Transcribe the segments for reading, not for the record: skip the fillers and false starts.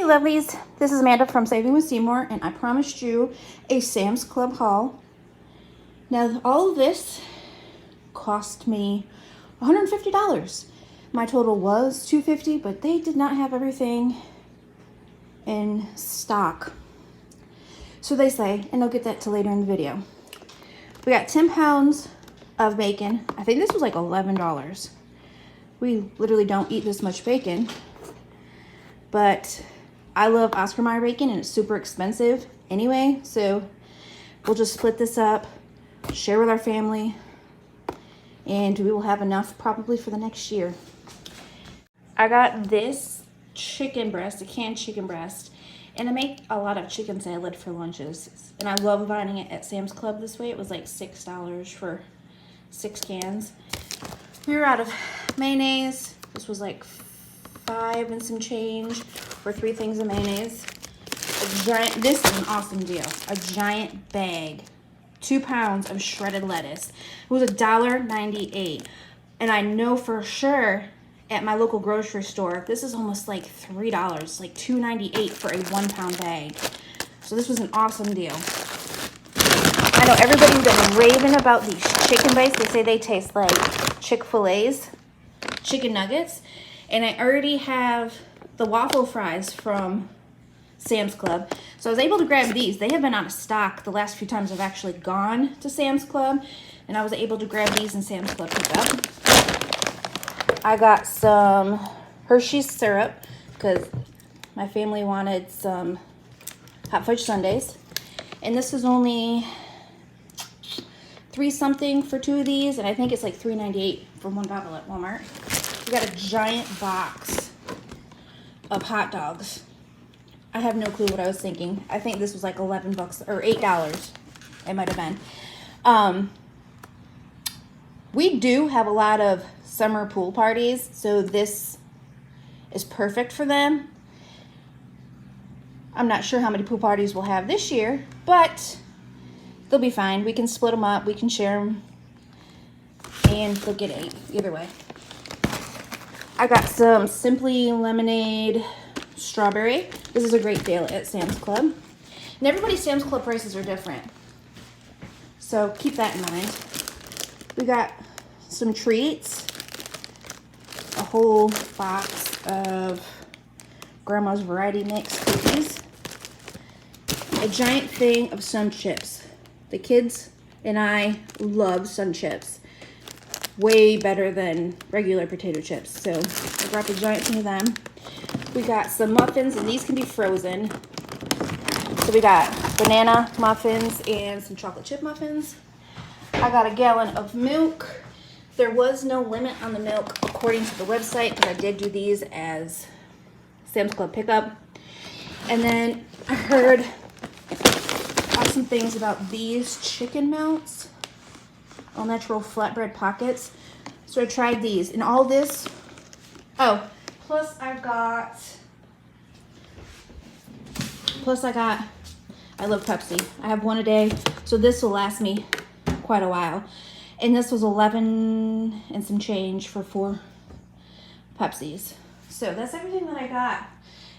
lovelies, this is Amanda from Saving with Seymour, and I promised you a Sam's Club haul. Now, all of this cost me $150. My total was $250, but they did not have everything in stock. So they say, and I'll get that to later in the video. We got 10 pounds of bacon. I think this was like $11. We literally don't eat this much bacon, but I love Oscar Mayer bacon and it's super expensive anyway, so we'll just split this up, share with our family, and we will have enough probably for the next year. I got this chicken breast, a canned chicken breast, and I make a lot of chicken salad for lunches, and I love buying it at Sam's Club this way. It was like $6 for 6 cans. We were out of mayonnaise. This was like $5 and some change for 3 things of mayonnaise. This is an awesome deal. A giant bag, 2 pounds of shredded lettuce. It was $1.98, and I know for sure at my local grocery store this is almost like $3, like $2.98 for a 1 pound bag. So this was an awesome deal. I know everybody's been raving about these chicken bites. They say they taste like Chick-fil-A's chicken nuggets. And I already have the waffle fries from Sam's Club. So I was able to grab these. They have been out of stock the last few times I've actually gone to Sam's Club. And I was able to grab these in Sam's Club pickup. I got some Hershey's syrup because my family wanted some hot fudge sundaes. And this is only $3 something for 2 of these. And I think it's like $3.98 for 1 bottle at Walmart. We got a giant box of hot dogs. I have no clue what I was thinking. I think this was like 11 bucks or $8. It might have been. We do have a lot of summer pool parties, so this is perfect for them. I'm not sure how many pool parties we'll have this year, but they'll be fine. We can split them up, we can share them, and they'll get 8 either way. I got some Simply Lemonade Strawberry. This is a great deal at Sam's Club. And everybody's Sam's Club prices are different, so keep that in mind. We got some treats, a whole box of Grandma's Variety Mix cookies, a giant thing of Sun Chips. The kids and I love Sun Chips. Way better than regular potato chips. So I brought the giant thing of them. We got some muffins, and these can be frozen. So we got banana muffins and some chocolate chip muffins. I got a gallon of milk. There was no limit on the milk according to the website, but I did do these as Sam's Club pickup. And then I heard awesome things about these chicken melts. All natural flatbread pockets. So I tried these, and all this, plus I love Pepsi. I have 1 a day, so this will last me quite a while. And this was 11 and some change for 4 Pepsis. So that's everything that I got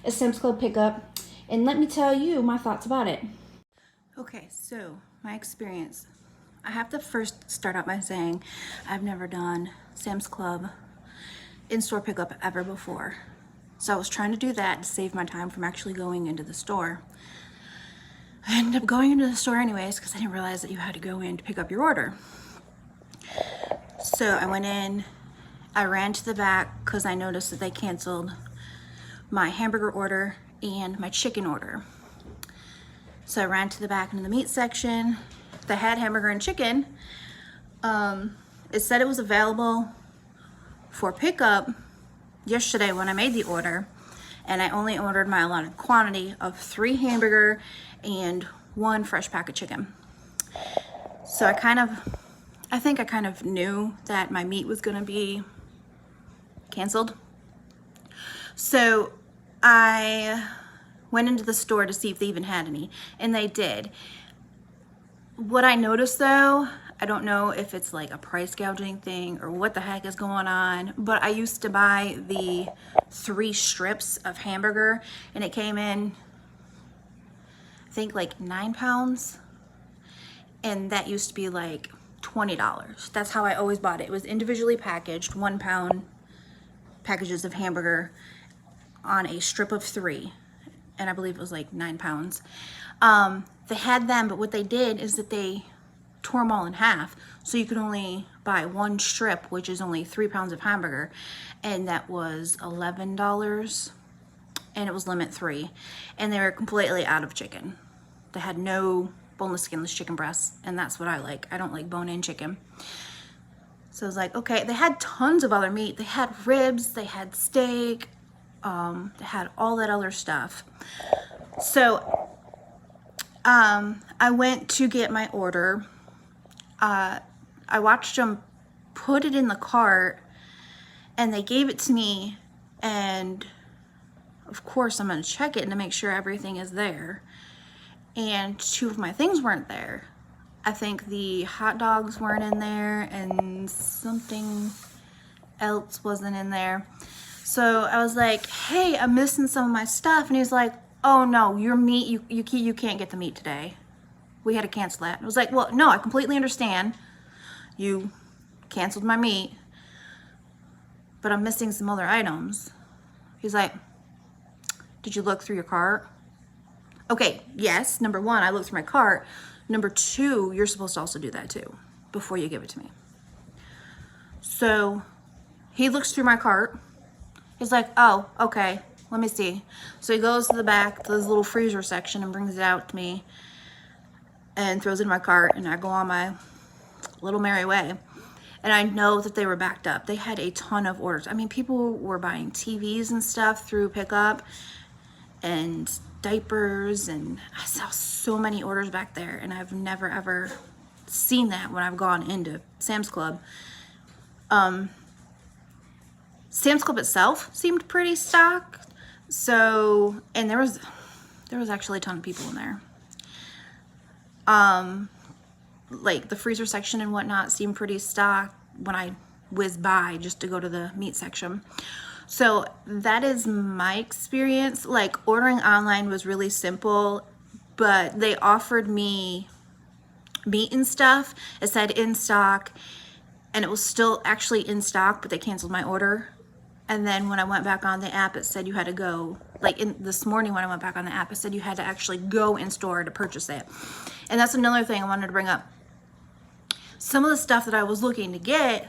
at Sam's Club pickup. And let me tell you my thoughts about it. Okay, so my experience. I have to first start out by saying I've never done Sam's Club in-store pickup ever before. So I was trying to do that to save my time from actually going into the store. I ended up going into the store anyways because I didn't realize that you had to go in to pick up your order. So I went in, I ran to the back because I noticed that they canceled my hamburger order and my chicken order. So I ran to the back into the meat section. They had hamburger and chicken. It said it was available for pickup yesterday when I made the order, and I only ordered my allotted quantity of 3 hamburger and 1 fresh pack of chicken. So I think I kind of knew that my meat was gonna be canceled. So I went into the store to see if they even had any, and they did. What I noticed though, I don't know if it's like a price gouging thing or what the heck is going on, but I used to buy the 3 strips of hamburger and it came in, I think like 9 pounds. And that used to be like $20. That's how I always bought it. It was individually packaged, 1 pound packages of hamburger on a strip of 3. And I believe it was like 9 pounds. They had them, but what they did is that they tore them all in half. So you could only buy 1 strip, which is only 3 pounds of hamburger. And that was $11. And it was limit 3. And they were completely out of chicken. They had no boneless, skinless chicken breasts, and that's what I like. I don't like bone-in chicken. So I was like, okay. They had tons of other meat. They had ribs, they had steak, they had all that other stuff. So I went to get my order. I watched them put it in the cart, and they gave it to me, and of course I'm going to check it to make sure everything is there. And 2 of my things weren't there. I think the hot dogs weren't in there and something else wasn't in there. So I was like, hey, I'm missing some of my stuff. And he's like, oh no, your meat, you can't get the meat today. We had to cancel that. I was like, well, no, I completely understand. You canceled my meat, but I'm missing some other items. He's like, did you look through your cart? Okay, yes, number 1, I looked through my cart. Number 2, you're supposed to also do that too before you give it to me. So he looks through my cart. He's like, oh, okay, let me see. So he goes to the back to this little freezer section and brings it out to me and throws it in my cart, and I go on my little merry way. And I know that they were backed up. They had a ton of orders. I mean, people were buying TVs and stuff through pickup and diapers, and I saw so many orders back there, and I've never ever seen that when I've gone into Sam's Club. Sam's Club itself seemed pretty stocked. So, and there was actually a ton of people in there. Like the freezer section and whatnot seemed pretty stocked when I whizzed by just to go to the meat section. So that is my experience. Like, ordering online was really simple, but they offered me meat and stuff. It said in stock, and it was still actually in stock, but they canceled my order. And then when I went back on the app, it said you had to go, like this morning when I went back on the app, it said you had to actually go in store to purchase it. And that's another thing I wanted to bring up. Some of the stuff that I was looking to get,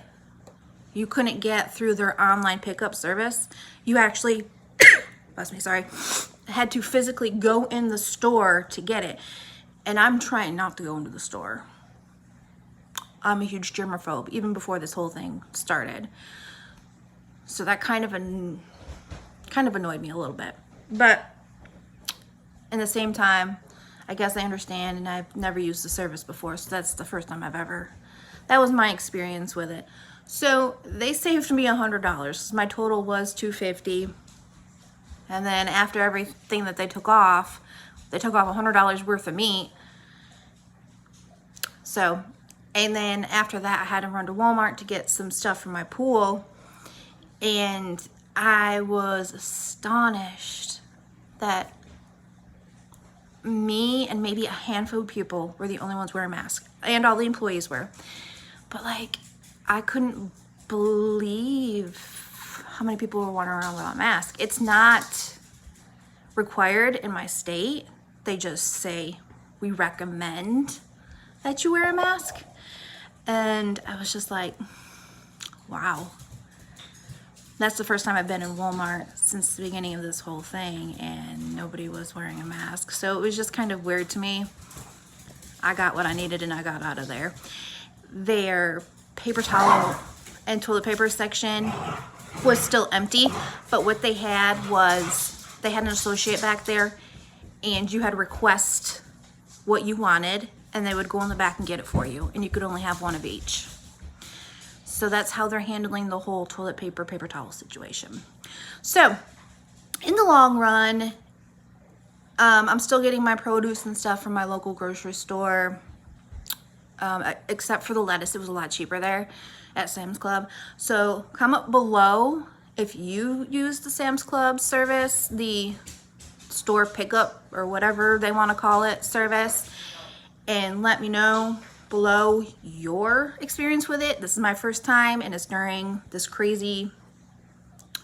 you couldn't get through their online pickup service. You actually, bless me, sorry, had to physically go in the store to get it. And I'm trying not to go into the store. I'm a huge germaphobe, even before this whole thing started. So that kind of annoyed me a little bit. But in the same time, I guess I understand, and I've never used the service before, so that's the first time that was my experience with it. So they saved me $100. My total was $250. And then after everything that they took off $100 worth of meat. So, and then after that, I had to run to Walmart to get some stuff for my pool. And I was astonished that me and maybe a handful of people were the only ones wearing masks. And all the employees were. But like, I couldn't believe how many people were wandering around without a mask. It's not required in my state. They just say, we recommend that you wear a mask. And I was just like, wow. That's the first time I've been in Walmart since the beginning of this whole thing, and nobody was wearing a mask. So it was just kind of weird to me. I got what I needed and I got out of there. Their paper towel and toilet paper section was still empty, but what they had was, they had an associate back there, and you had to request what you wanted, and they would go in the back and get it for you, and you could only have one of each. So that's how they're handling the whole toilet paper, paper towel situation. So in the long run, I'm still getting my produce and stuff from my local grocery store. except for the lettuce. It was a lot cheaper there at Sam's Club. So comment below if you use the Sam's Club service, the store pickup or whatever they want to call it service, and let me know below your experience with it. This is my first time, and it's during this crazy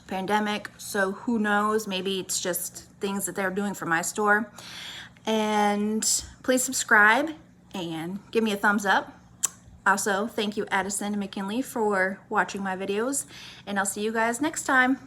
pandemic, so who knows, maybe it's just things that they're doing for my store. And please subscribe and give me a thumbs up. Also, thank you Addison and McKinley for watching my videos, and I'll see you guys next time.